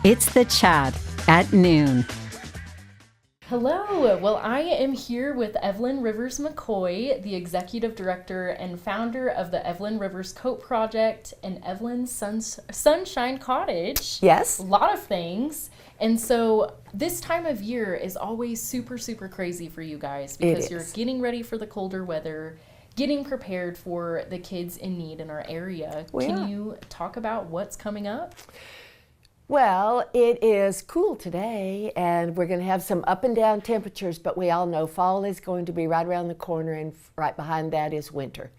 It's the Chat at noon. Hello. Well, I am here with Eveline Rivers McCoy, the executive director and founder of the Eveline Rivers Coat Project and Eveline's Sunshine Cottage. Yes. A lot of things. And so this time of year is always super, super crazy for you guys because you're getting ready for the colder weather, getting prepared for the kids in need in our area. Can you talk about what's coming up? Well, it is cool today, and we're going to have some up and down temperatures, but we all know fall is going to be right around the corner, and right behind that is winter.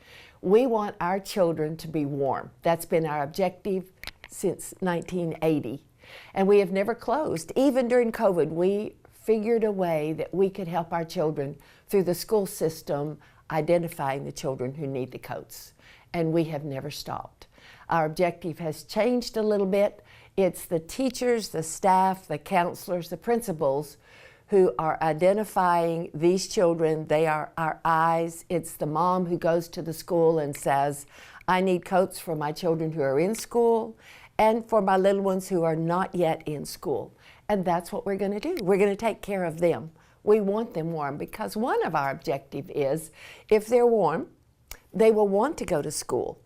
We want our children to be warm. That's been our objective since 1980, and we have never closed. Even during COVID, we figured a way that we could help our children through the school system identifying the children who need the coats, and we have never stopped. Our objective has changed a little bit. It's the teachers, the staff, the counselors, the principals who are identifying these children. They are our eyes. It's the mom who goes to the school and says, I need coats for my children who are in school and for my little ones who are not yet in school. And that's what we're going to do. We're going to take care of them. We want them warm because one of our objectives is if they're warm, they will want to go to school,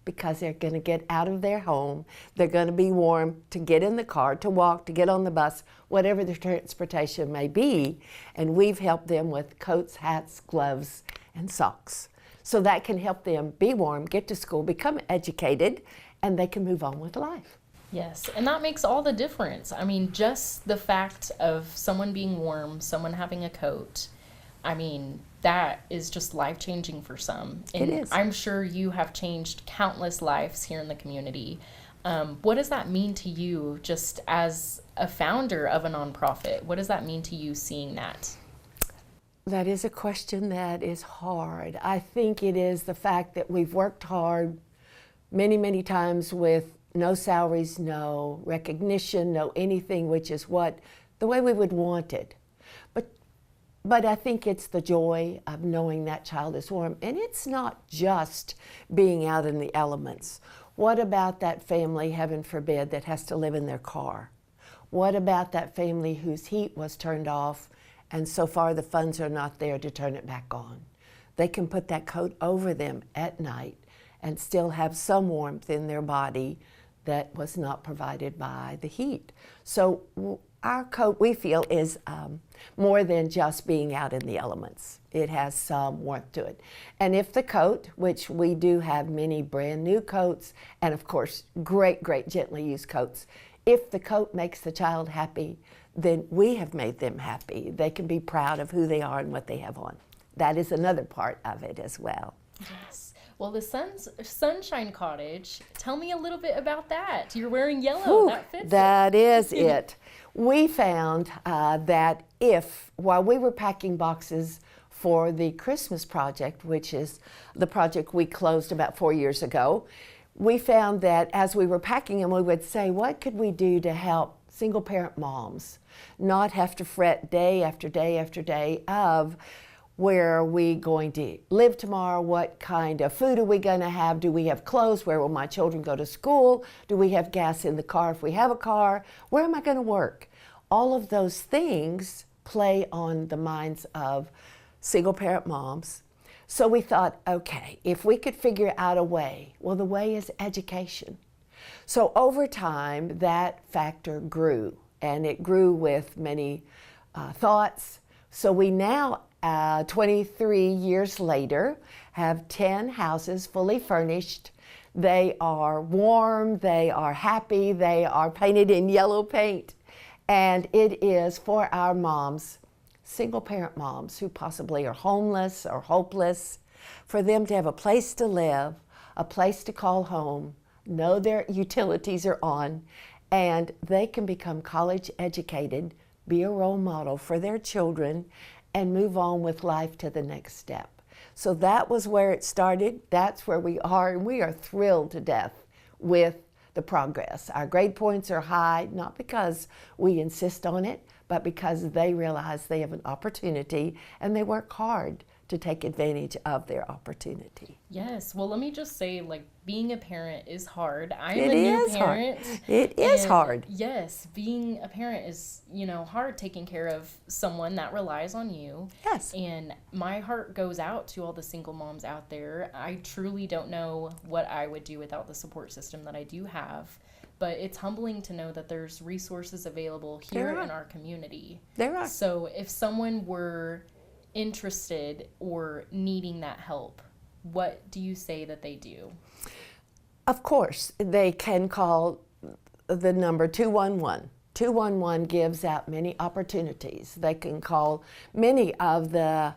because they're going to get out of their home. They're going to be warm to get in the car, to walk, to get on the bus, whatever the transportation may be. And we've helped them with coats, hats, gloves, and socks. So that can help them be warm, get to school, become educated, and they can move on with life. Yes, and that makes all the difference. I mean, just the fact of someone being warm, someone having a coat, I mean, that is just life-changing for some. And it is. I'm sure you have changed countless lives here in the community. What does that mean to you just as a founder of a nonprofit? What does that mean to you seeing that? That is a question that is hard. I think it is the fact that we've worked hard many, many times with no salaries, no recognition, no anything, which is the way we would want it. But I think it's the joy of knowing that child is warm. And it's not just being out in the elements. What about that family, heaven forbid, that has to live in their car? What about that family whose heat was turned off and so far the funds are not there to turn it back on? They can put that coat over them at night and still have some warmth in their body that was not provided by the heat. So our coat, we feel, is more than just being out in the elements. It has some warmth to it. And if the coat, which we do have many brand new coats, and of course, great, gently used coats, if the coat makes the child happy, then we have made them happy. They can be proud of who they are and what they have on. That is another part of it as well. Yes. Well, the Sunshine Cottage, tell me a little bit about that. You're wearing yellow. That fits. That is it. We found that while we were packing boxes for the Christmas project, which is the project we closed about 4 years ago, we found that as we were packing them, we would say, what could we do to help single parent moms not have to fret day after day after day of where are we going to live tomorrow? What kind of food are we going to have? Do we have clothes? Where will my children go to school? Do we have gas in the car if we have a car? Where am I going to work? All of those things play on the minds of single parent moms. So we thought, okay, if we could figure out a way, well, the way is education. So over time, that factor grew, and it grew with many thoughts. So we now 23 years later, have 10 houses fully furnished. They are warm, they are happy, they are painted in yellow paint. And it is for our moms, single parent moms who possibly are homeless or hopeless, for them to have a place to live, a place to call home, know their utilities are on, and they can become college educated, be a role model for their children, and move on with life to the next step. So that was where it started. That's where we are, and we are thrilled to death with the progress. Our grade points are high, not because we insist on it, but because they realize they have an opportunity and they work hard to take advantage of their opportunity. Yes. Well, let me just say, like, being a parent is hard. I'm It a new is hard. parent. It is hard. Yes, being a parent is, hard, taking care of someone that relies on you. Yes. And my heart goes out to all the single moms out there. I truly don't know what I would do without the support system that I do have. But it's humbling to know that there's resources available here in our community. There are. So if someone were interested or needing that help, what do you say that they do? Of course, they can call the number 211. 211 gives out many opportunities. They can call many of the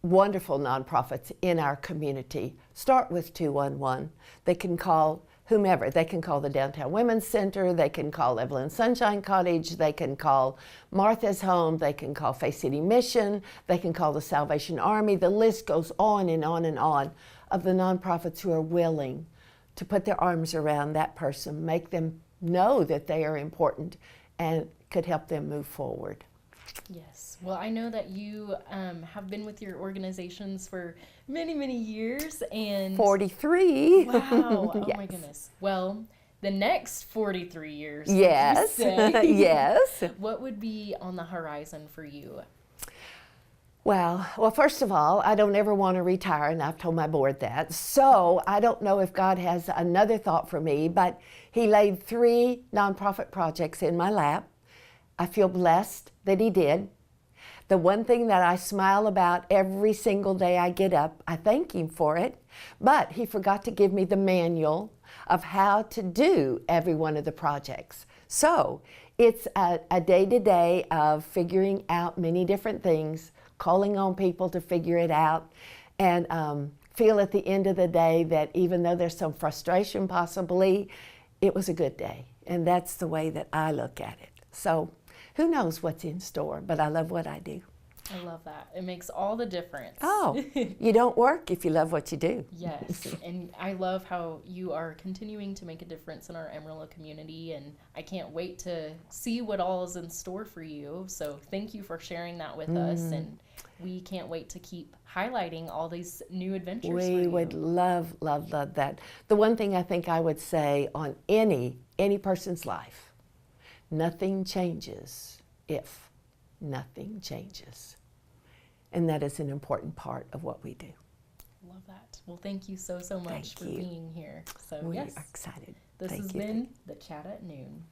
wonderful nonprofits in our community. Start with 211. They can call whomever. They can call the Downtown Women's Center, they can call Eveline Sunshine Cottage, they can call Martha's Home, they can call Faith City Mission, they can call the Salvation Army. The list goes on and on and on of the nonprofits who are willing to put their arms around that person, make them know that they are important and could help them move forward. Yes. Well, I know that you have been with your organizations for many, many years. And 43. Wow. Oh, Yes. my goodness. Well, the next 43 years, Yes. would you say, Yes. what would be on the horizon for you? Well, first of all, I don't ever want to retire, and I've told my board that. So I don't know if God has another thought for me, but He laid 3 nonprofit projects in my lap. I feel blessed that He did. The one thing that I smile about every single day I get up, I thank Him for it, but He forgot to give me the manual of how to do every one of the projects. So it's a day-to-day of figuring out many different things, calling on people to figure it out, and feel at the end of the day that even though there's some frustration possibly, it was a good day. And that's the way that I look at it. So who knows what's in store, but I love what I do. I love that. It makes all the difference. Oh, you don't work if you love what you do. Yes, and I love how you are continuing to make a difference in our Amarillo community, and I can't wait to see what all is in store for you. So thank you for sharing that with us, and we can't wait to keep highlighting all these new adventures for We you. would love, love, love that. The one thing I think I would say on any person's life, nothing changes if nothing changes. And that is an important part of what we do. Love that. Well, thank you so much Thank for you. being here. So We yes, are excited. this Thank has you. been the Chat at Noon.